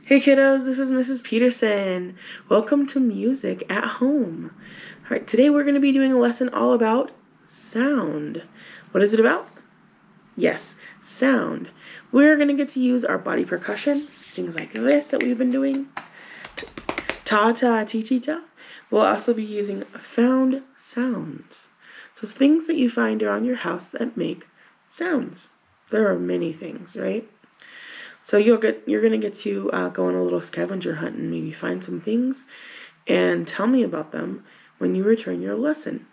Hey kiddos, this is Mrs. Peterson. Welcome to Music at Home. All right, today we're going to be doing a lesson all about sound. What is it about? Yes, sound. We're going to get to use our body percussion, things like this that we've been doing. Ta-ta, ti-ti-ta. We'll also be using found sounds. So it's things that you find around your house that make sounds. There are many things, right? So you're going to get to go on a little scavenger hunt and maybe find some things and tell me about them when you return your lesson.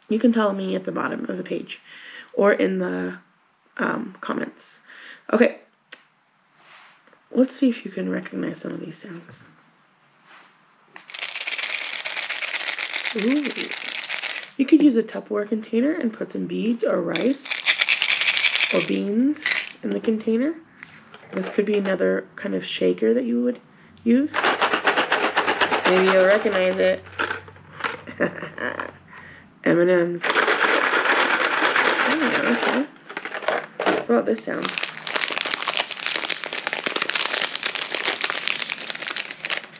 You can tell me at the bottom of the page or in the comments. Okay, let's see if you can recognize some of these sounds. Ooh. You could use a Tupperware container and put some beads or rice or beans in the container. This could be another kind of shaker that you would use. Maybe you'll recognize it. M&M's. Oh, okay. What about this sound?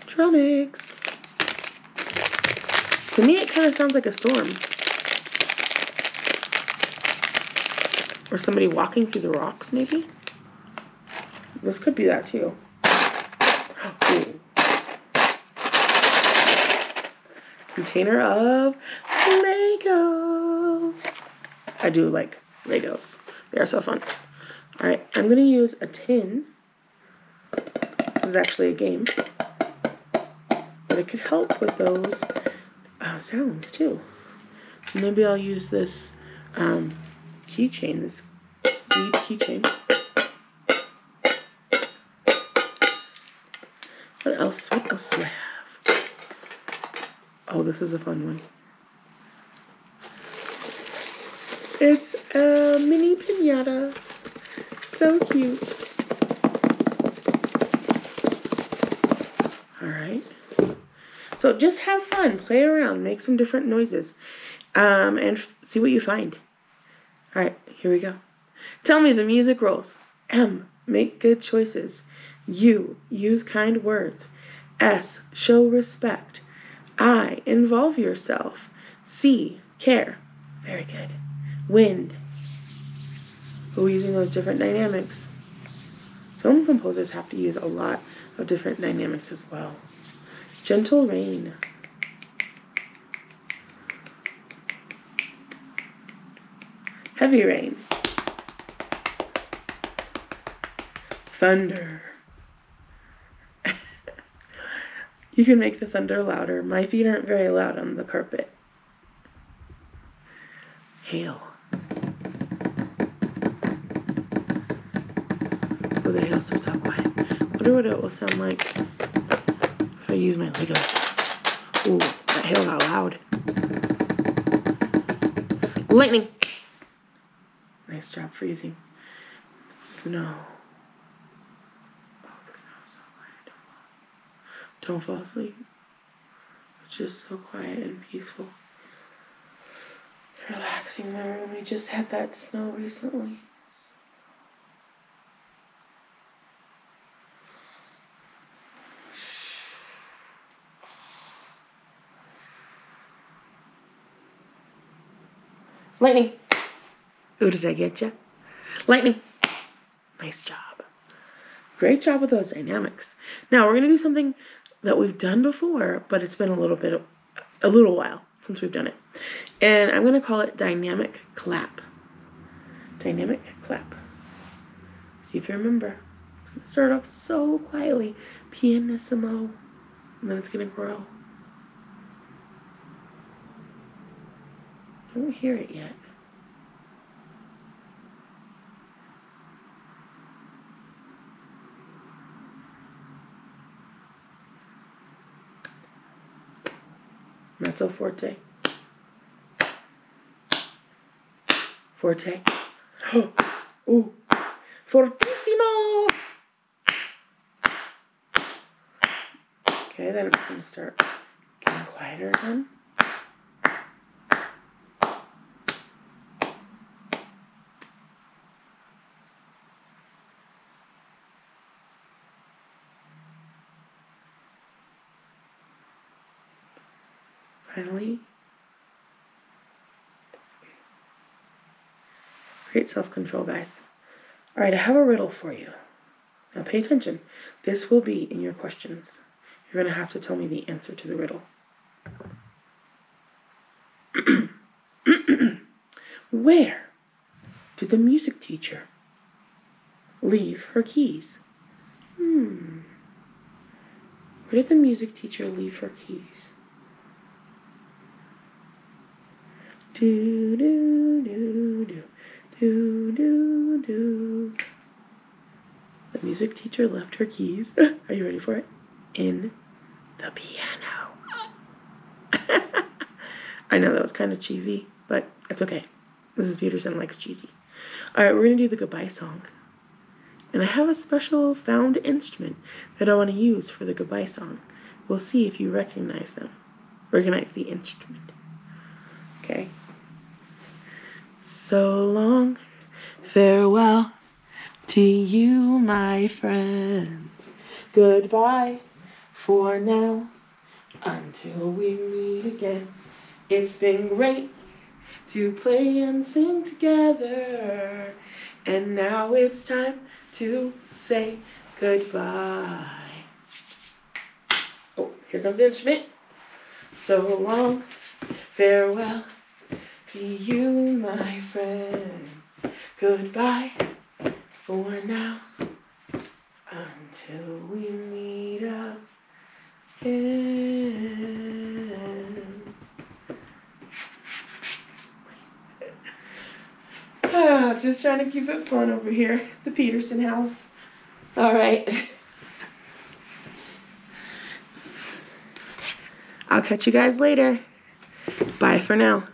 Drummicks. To me, it kind of sounds like a storm. Or somebody walking through the rocks, maybe? This could be that too. Ooh. Container of Legos. I do like Legos. They are so fun. All right, I'm going to use a tin. This is actually a game. But it could help with those sounds too. Maybe I'll use this keychain, this bead keychain. What else do I have? Oh, this is a fun one. It's a mini piñata. So cute. All right. So just have fun, play around, make some different noises, and see what you find. All right, here we go. Tell me the music rolls. M, make good choices. U, use kind words. S, show respect. I, involve yourself. C, care. Very good. Wind. We're using those different dynamics. Film composers have to use a lot of different dynamics as well. Gentle rain. Heavy rain. Thunder. You can make the thunder louder. My feet aren't very loud on the carpet. Hail. Oh, the hail starts out quiet. Wonder what it will sound like if I use my Lego. Ooh, that hail got loud. Lightning. Nice job freezing. Snow. Oh, the snow is so quiet. Don't fall asleep. It's just so quiet and peaceful. Relaxing. Remember when we just had that snow recently? Lightning. Ooh, did I get you? Lightning. Nice job. Great job with those dynamics. Now we're going to do something that we've done before, but it's been a little while since we've done it. And I'm going to call it dynamic clap. Dynamic clap. See if you remember. It's going to start off so quietly. Pianissimo. And then it's going to grow. Don't hear it yet. Mezzo forte. Forte. Oh, ooh. Fortissimo. Okay, then I'm going to start getting quieter again. finally great self-control, guys. All right, I have a riddle for you. Now pay attention. This will be in your questions. You're going to have to tell me the answer to the riddle. Where did the music teacher leave her keys? Where did the music teacher leave her keys? Do do do do do do do. The music teacher left her keys. Are you ready for it? In the piano. I know that was kind of cheesy, but it's okay. Mrs. Peterson likes cheesy. All right, we're going to do the goodbye song. And I have a special found instrument that I want to use for the goodbye song. We'll see if you recognize them. Recognize the instrument. Okay. So long, farewell to you, my friends. Goodbye for now, until we meet again. It's been great to play and sing together, and now it's time to say goodbye. Oh, here comes the instrument. So long, farewell to you, my friends. Goodbye for now, until we meet again. Just trying to keep it fun over here, the Peterson house. All right. I'll catch you guys later. Bye for now.